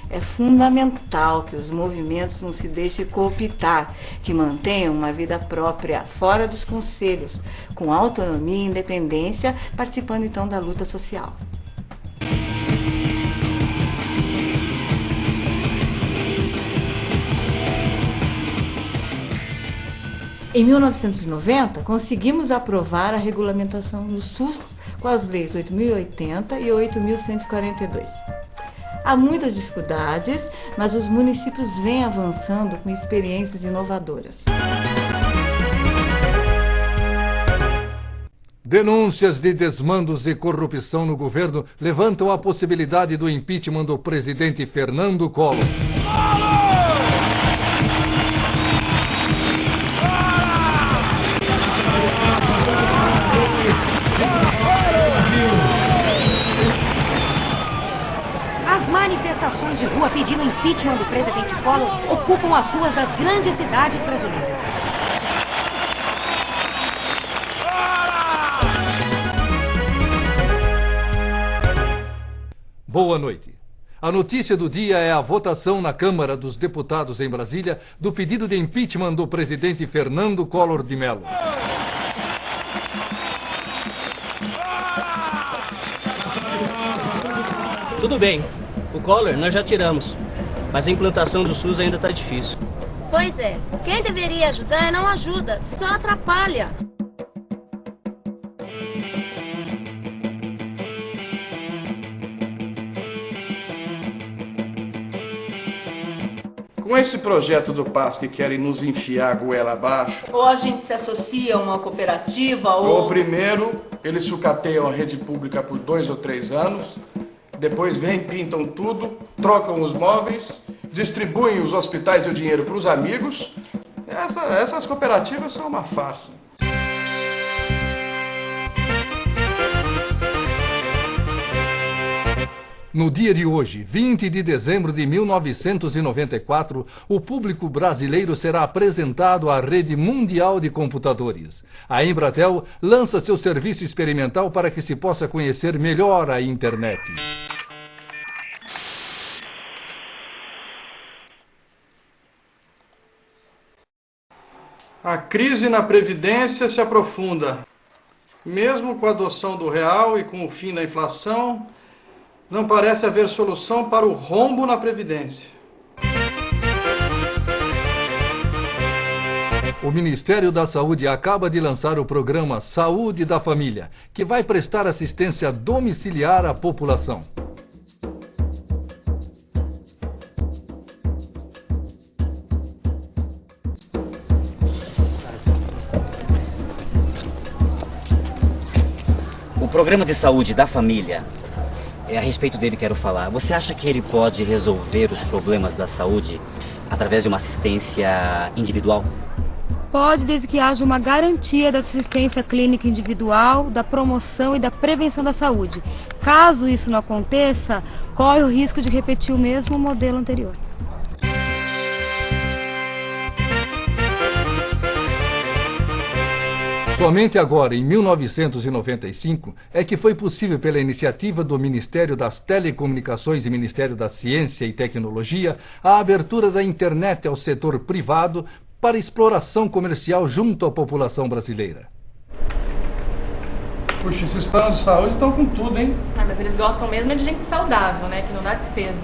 É fundamental que os movimentos não se deixem cooptar, que mantenham uma vida própria fora dos conselhos, com autonomia e independência, participando então da luta social. Em 1990, conseguimos aprovar a regulamentação do SUS com as leis 8.080 e 8.142. Há muitas dificuldades, mas os municípios vêm avançando com experiências inovadoras. Denúncias de desmandos e corrupção no governo levantam a possibilidade do impeachment do presidente Fernando Collor. As manifestações de rua pedindo impeachment do presidente Collor ocupam as ruas das grandes cidades brasileiras. Boa noite. A notícia do dia é a votação na Câmara dos Deputados em Brasília do pedido de impeachment do presidente Fernando Collor de Mello. Tudo bem, o Collor nós já tiramos, mas a implantação do SUS ainda está difícil. Pois é, quem deveria ajudar não ajuda, só atrapalha. Com esse projeto do PAS que querem nos enfiar a goela abaixo... Ou a gente se associa a uma cooperativa ou primeiro, eles sucateiam a rede pública por 2 ou 3 anos, depois vêm, pintam tudo, trocam os móveis, distribuem os hospitais e o dinheiro para os amigos. Essas cooperativas são uma farsa. No dia de hoje, 20 de dezembro de 1994, o público brasileiro será apresentado à rede mundial de computadores. A Embratel lança seu serviço experimental para que se possa conhecer melhor a internet. A crise na Previdência se aprofunda. Mesmo com a adoção do real e com o fim da inflação, não parece haver solução para o rombo na Previdência. O Ministério da Saúde acaba de lançar o programa Saúde da Família, que vai prestar assistência domiciliar à população. O programa de saúde da família, é a respeito dele que quero falar. Você acha que ele pode resolver os problemas da saúde através de uma assistência individual? Pode, desde que haja uma garantia da assistência clínica individual, da promoção e da prevenção da saúde. Caso isso não aconteça, corre o risco de repetir o mesmo modelo anterior. Somente agora, em 1995, é que foi possível, pela iniciativa do Ministério das Telecomunicações e Ministério da Ciência e Tecnologia, a abertura da internet ao setor privado para exploração comercial junto à população brasileira. Puxa, esses planos de saúde estão com tudo, hein? Ah, mas eles gostam mesmo de gente saudável, né? Que não dá despesa.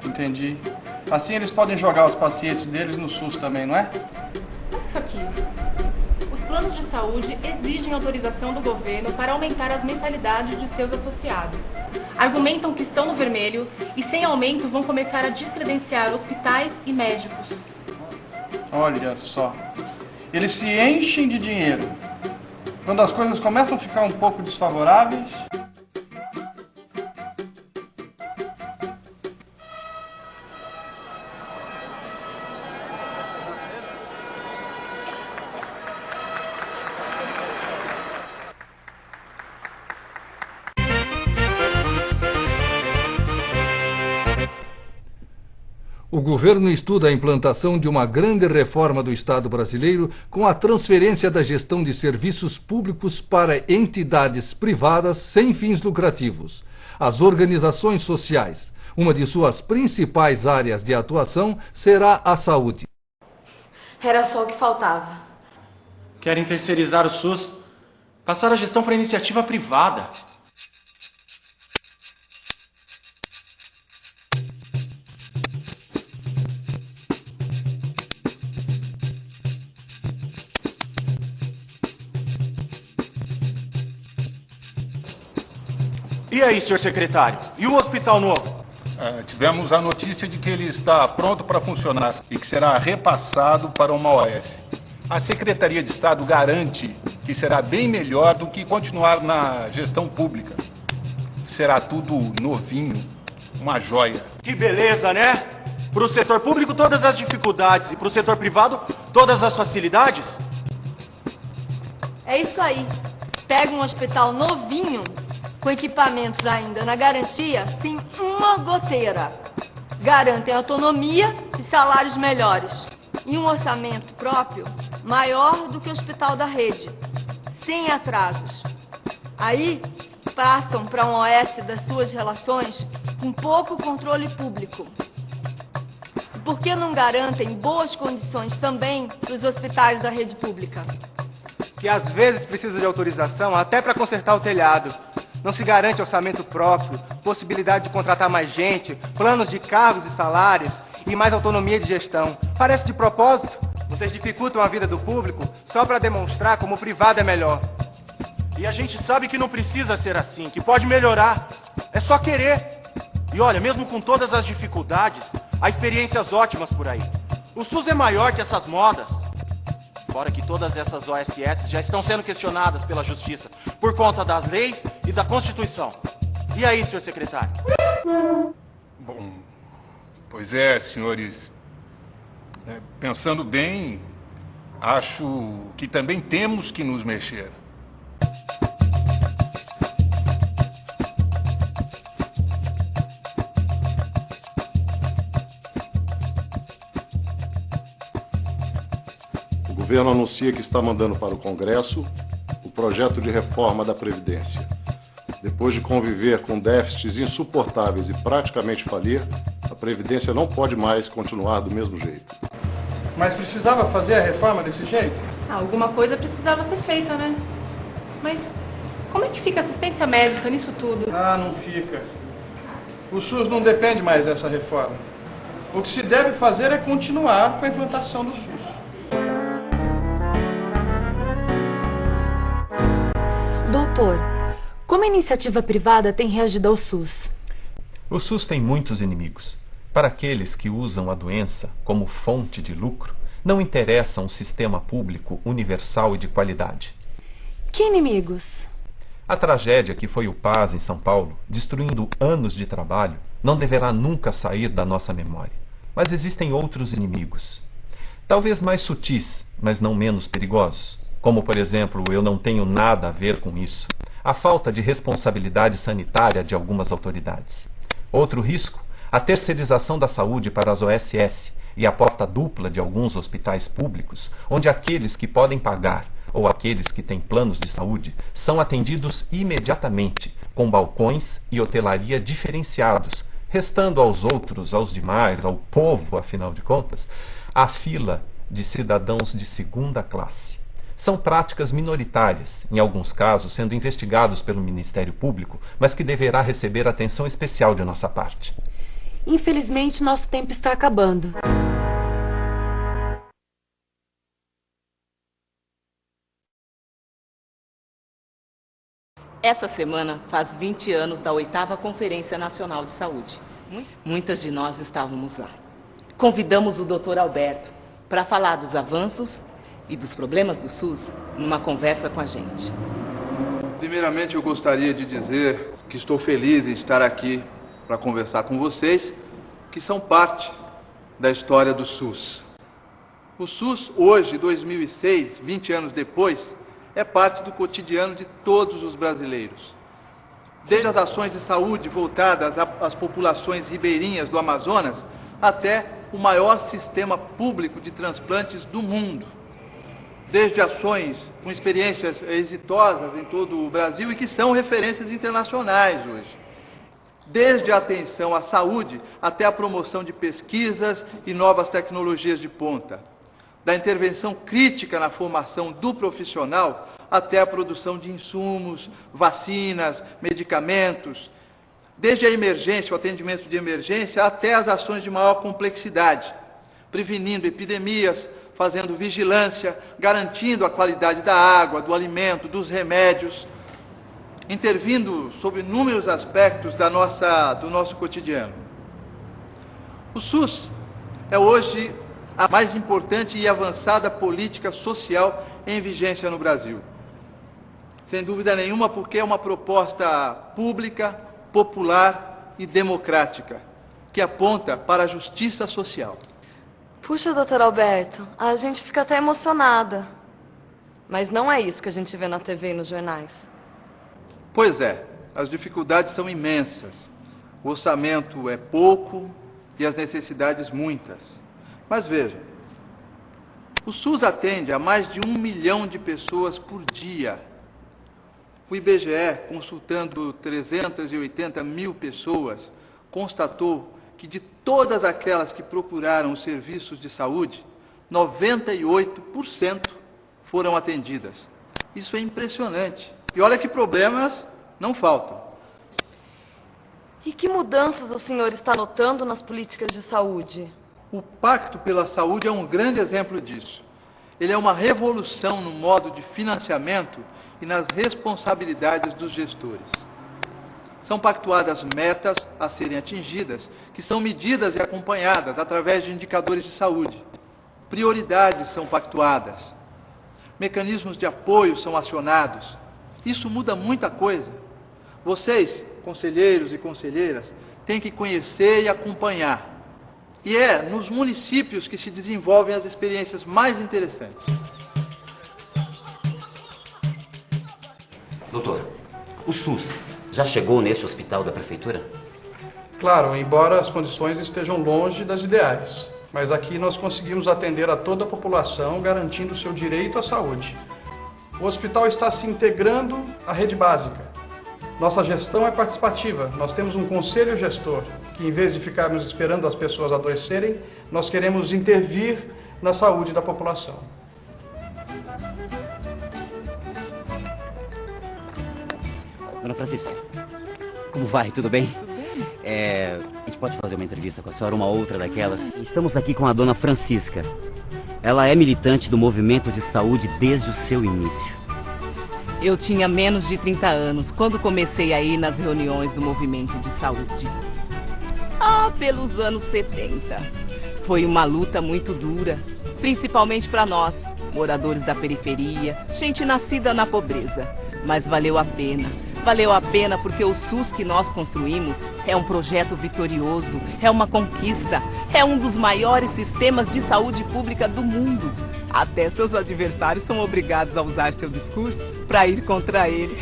Entendi. Assim eles podem jogar os pacientes deles no SUS também, não é? Olha isso aqui. Os planos de saúde exigem autorização do governo para aumentar as mensalidades de seus associados. Argumentam que estão no vermelho e, sem aumento, vão começar a descredenciar hospitais e médicos. Olha só, eles se enchem de dinheiro. Quando as coisas começam a ficar um pouco desfavoráveis... O governo estuda a implantação de uma grande reforma do Estado brasileiro com a transferência da gestão de serviços públicos para entidades privadas sem fins lucrativos. As organizações sociais, uma de suas principais áreas de atuação, será a saúde. Era só o que faltava. Querem terceirizar o SUS, passar a gestão para iniciativa privada. E aí, senhor secretário? E o hospital novo? Tivemos a notícia de que ele está pronto para funcionar e que será repassado para uma OS. A Secretaria de Estado garante que será bem melhor do que continuar na gestão pública. Será tudo novinho, uma joia. Que beleza, né? Para o setor público todas as dificuldades e para o setor privado todas as facilidades? É isso aí. Pega um hospital novinho, com equipamentos ainda na garantia, sem uma goteira. Garantem autonomia e salários melhores. E um orçamento próprio maior do que o hospital da rede, sem atrasos. Aí, passam para um OS das suas relações com pouco controle público. E por que não garantem boas condições também para os hospitais da rede pública? Que às vezes precisa de autorização até para consertar o telhado. Não se garante orçamento próprio, possibilidade de contratar mais gente, planos de cargos e salários e mais autonomia de gestão. Parece de propósito. Vocês dificultam a vida do público só para demonstrar como o privado é melhor. E a gente sabe que não precisa ser assim, que pode melhorar. É só querer. E olha, mesmo com todas as dificuldades, há experiências ótimas por aí. O SUS é maior que essas modas. Fora que todas essas OSS já estão sendo questionadas pela Justiça por conta das leis e da Constituição. E aí, senhor secretário? Bom, pois é, senhores. Pensando bem, acho que também temos que nos mexer. O governo anuncia que está mandando para o Congresso o projeto de reforma da Previdência. Depois de conviver com déficits insuportáveis e praticamente falir, a Previdência não pode mais continuar do mesmo jeito. Mas precisava fazer a reforma desse jeito? Alguma coisa precisava ser feita, né? Mas como é que fica a assistência médica nisso tudo? Não fica. O SUS não depende mais dessa reforma. O que se deve fazer é continuar com a implantação do SUS. Doutor, como a iniciativa privada tem reagido ao SUS? O SUS tem muitos inimigos. Para aqueles que usam a doença como fonte de lucro, não interessa um sistema público universal e de qualidade. Que inimigos? A tragédia que foi o PAS em São Paulo, destruindo anos de trabalho, não deverá nunca sair da nossa memória. Mas existem outros inimigos. Talvez mais sutis, mas não menos perigosos. Como, por exemplo, eu não tenho nada a ver com isso. A falta de responsabilidade sanitária de algumas autoridades. Outro risco, a terceirização da saúde para as OSS e a porta dupla de alguns hospitais públicos, onde aqueles que podem pagar ou aqueles que têm planos de saúde são atendidos imediatamente, com balcões e hotelaria diferenciados, restando aos outros, aos demais, ao povo, afinal de contas, a fila de cidadãos de segunda classe. São práticas minoritárias, em alguns casos sendo investigados pelo Ministério Público, mas que deverá receber atenção especial de nossa parte. Infelizmente, nosso tempo está acabando. Essa semana faz 20 anos da 8ª Conferência Nacional de Saúde. Muitas de nós estávamos lá. Convidamos o Dr. Alberto para falar dos avanços e dos problemas do SUS numa conversa com a gente. Primeiramente, eu gostaria de dizer que estou feliz em estar aqui para conversar com vocês, que são parte da história do SUS. O SUS, hoje, 2006, 20 anos depois, é parte do cotidiano de todos os brasileiros. Desde as ações de saúde voltadas às populações ribeirinhas do Amazonas, até o maior sistema público de transplantes do mundo. Desde ações com experiências exitosas em todo o Brasil e que são referências internacionais hoje. Desde a atenção à saúde até a promoção de pesquisas e novas tecnologias de ponta. Da intervenção crítica na formação do profissional até a produção de insumos, vacinas, medicamentos. Desde a emergência, o atendimento de emergência, até as ações de maior complexidade, prevenindo epidemias, fazendo vigilância, garantindo a qualidade da água, do alimento, dos remédios, intervindo sobre inúmeros aspectos do nosso cotidiano. O SUS é hoje a mais importante e avançada política social em vigência no Brasil. Sem dúvida nenhuma, porque é uma proposta pública, popular e democrática, que aponta para a justiça social. Puxa, doutor Alberto, a gente fica até emocionada. Mas não é isso que a gente vê na TV e nos jornais. Pois é, as dificuldades são imensas. O orçamento é pouco e as necessidades muitas. Mas veja, o SUS atende a mais de 1 milhão de pessoas por dia. O IBGE, consultando 380 mil pessoas, constatou que de todas aquelas que procuraram os serviços de saúde, 98% foram atendidas. Isso é impressionante. E olha que problemas não faltam. E que mudanças o senhor está notando nas políticas de saúde? O Pacto pela Saúde é um grande exemplo disso. Ele é uma revolução no modo de financiamento e nas responsabilidades dos gestores. São pactuadas metas a serem atingidas, que são medidas e acompanhadas através de indicadores de saúde. Prioridades são pactuadas. Mecanismos de apoio são acionados. Isso muda muita coisa. Vocês, conselheiros e conselheiras, têm que conhecer e acompanhar. E é nos municípios que se desenvolvem as experiências mais interessantes. Doutor, o SUS já chegou nesse hospital da prefeitura? Claro, embora as condições estejam longe das ideais. Mas aqui nós conseguimos atender a toda a população, garantindo o seu direito à saúde. O hospital está se integrando à rede básica. Nossa gestão é participativa. Nós temos um conselho gestor, que em vez de ficarmos esperando as pessoas adoecerem, nós queremos intervir na saúde da população. Dona Francisca, como vai? Tudo bem? A gente pode fazer uma entrevista com a senhora, uma outra daquelas. Estamos aqui com a dona Francisca. Ela é militante do movimento de saúde desde o seu início. Eu tinha menos de 30 anos quando comecei a ir nas reuniões do movimento de saúde. Pelos anos 70. Foi uma luta muito dura, principalmente para nós, moradores da periferia, gente nascida na pobreza. Mas valeu a pena. Valeu a pena porque o SUS que nós construímos é um projeto vitorioso, é uma conquista, é um dos maiores sistemas de saúde pública do mundo. Até seus adversários são obrigados a usar seu discurso para ir contra ele.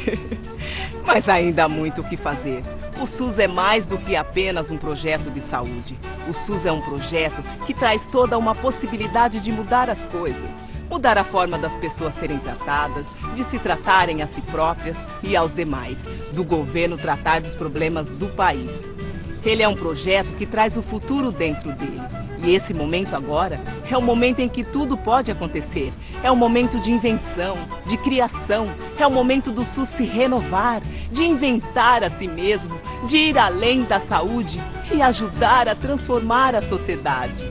Mas ainda há muito o que fazer. O SUS é mais do que apenas um projeto de saúde. O SUS é um projeto que traz toda uma possibilidade de mudar as coisas. Mudar a forma das pessoas serem tratadas, de se tratarem a si próprias e aos demais, do governo tratar dos problemas do país. Ele é um projeto que traz o futuro dentro dele. E esse momento agora é o momento em que tudo pode acontecer. É o momento de invenção, de criação. É o momento do SUS se renovar, de inventar a si mesmo, de ir além da saúde e ajudar a transformar a sociedade.